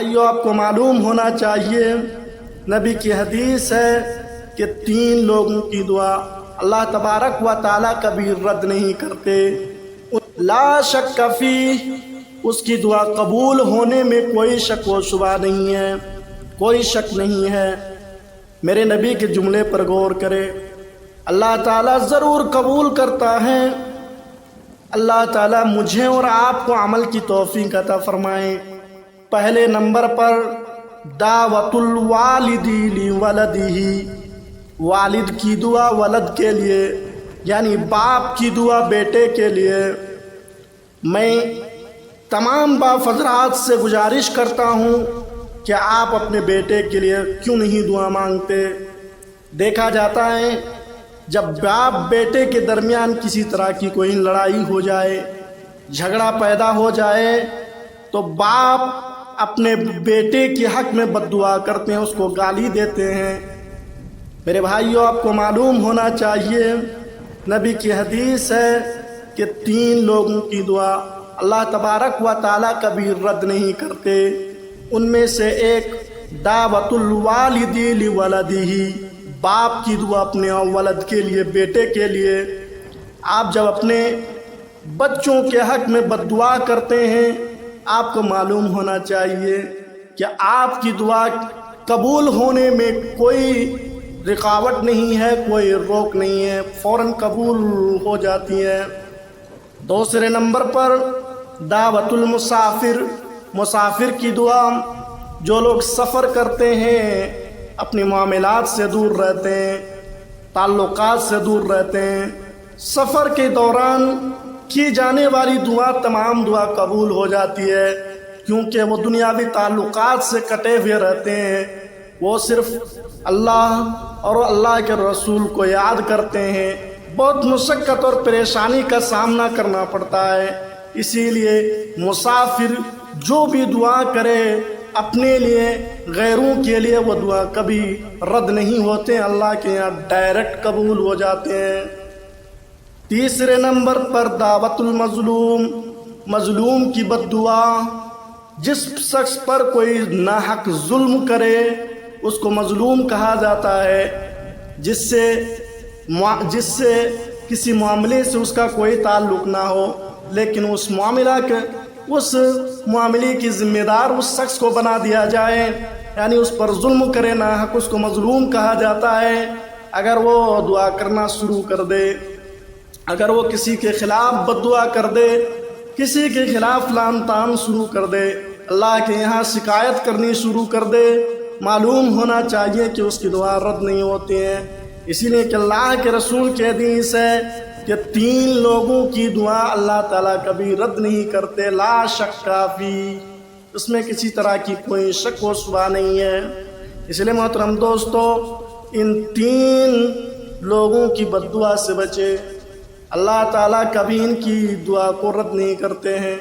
بھائیو آپ کو معلوم ہونا چاہیے، نبی کی حدیث ہے کہ 3 لوگوں کی دعا اللہ تبارک و تعالیٰ کبھی رد نہیں کرتے۔ لا شک فی، اس کی دعا قبول ہونے میں کوئی شک و شبہ نہیں ہے، کوئی شک نہیں ہے۔ میرے نبی کے جملے پر غور کرے، اللہ تعالیٰ ضرور قبول کرتا ہے۔ اللہ تعالیٰ مجھے اور آپ کو عمل کی توفیق عطا فرمائے۔ پہلے نمبر پر دعوت الوالد لولدہ، والد کی دعا ولد کے لیے، یعنی باپ کی دعا بیٹے کے لیے۔ میں تمام باپ حضرات سے گزارش کرتا ہوں کہ آپ اپنے بیٹے کے لیے کیوں نہیں دعا مانگتے؟ دیکھا جاتا ہے جب باپ بیٹے کے درمیان کسی طرح کی کوئی لڑائی ہو جائے، جھگڑا پیدا ہو جائے، تو باپ اپنے بیٹے کے حق میں بد دعا کرتے ہیں، اس کو گالی دیتے ہیں۔ میرے بھائیو آپ کو معلوم ہونا چاہیے، نبی کی حدیث ہے کہ 3 لوگوں کی دعا اللہ تبارک و تعالیٰ کبھی رد نہیں کرتے۔ ان میں سے ایک دعوت الوالد لولدہ، باپ کی دعا اپنے ولد کے لیے، بیٹے کے لیے۔ آپ جب اپنے بچوں کے حق میں بد دعا کرتے ہیں، آپ کو معلوم ہونا چاہیے کہ آپ کی دعا قبول ہونے میں کوئی رکاوٹ نہیں ہے، کوئی روک نہیں ہے، فوراً قبول ہو جاتی ہے۔ دوسرے نمبر پر دعوت المسافر، مسافر کی دعا۔ جو لوگ سفر کرتے ہیں، اپنی معاملات سے دور رہتے ہیں، تعلقات سے دور رہتے ہیں، سفر کے دوران کی جانے والی دعا تمام دعا قبول ہو جاتی ہے، کیونکہ وہ دنیاوی تعلقات سے کٹے ہوئے رہتے ہیں۔ وہ صرف اللہ اور اللہ کے رسول کو یاد کرتے ہیں۔ بہت مشقت اور پریشانی کا سامنا کرنا پڑتا ہے، اسی لیے مسافر جو بھی دعا کرے اپنے لیے، غیروں کے لیے، وہ دعا کبھی رد نہیں ہوتے، اللہ کے یہاں ڈائریکٹ قبول ہو جاتے ہیں۔ تیسرے نمبر پر دعوت المظلوم، مظلوم کی بد دعا۔ جس شخص پر کوئی ناحق ظلم کرے اس کو مظلوم کہا جاتا ہے، جس سے کسی معاملے سے اس کا کوئی تعلق نہ ہو، لیکن اس معاملے کی ذمہ دار اس شخص کو بنا دیا جائے، یعنی اس پر ظلم کرے ناحق، اس کو مظلوم کہا جاتا ہے۔ اگر وہ دعا کرنا شروع کر دے، اگر وہ کسی کے خلاف بد دعا کر دے، کسی کے خلاف لعن طعن شروع کر دے، اللہ کے یہاں شکایت کرنی شروع کر دے، معلوم ہونا چاہیے کہ اس کی دعا رد نہیں ہوتی ہیں۔ اسی لیے کہ اللہ کے رسول کی حدیث ہے کہ 3 لوگوں کی دعا اللہ تعالیٰ کبھی رد نہیں کرتے، لا شک فی، اس میں کسی طرح کی کوئی شک و شبہ نہیں ہے۔ اس لیے محترم دوستو، ان 3 لوگوں کی بد دعا سے بچے، اللہ تعالیٰ کبھی ان کی دعا کو رد نہیں کرتے ہیں۔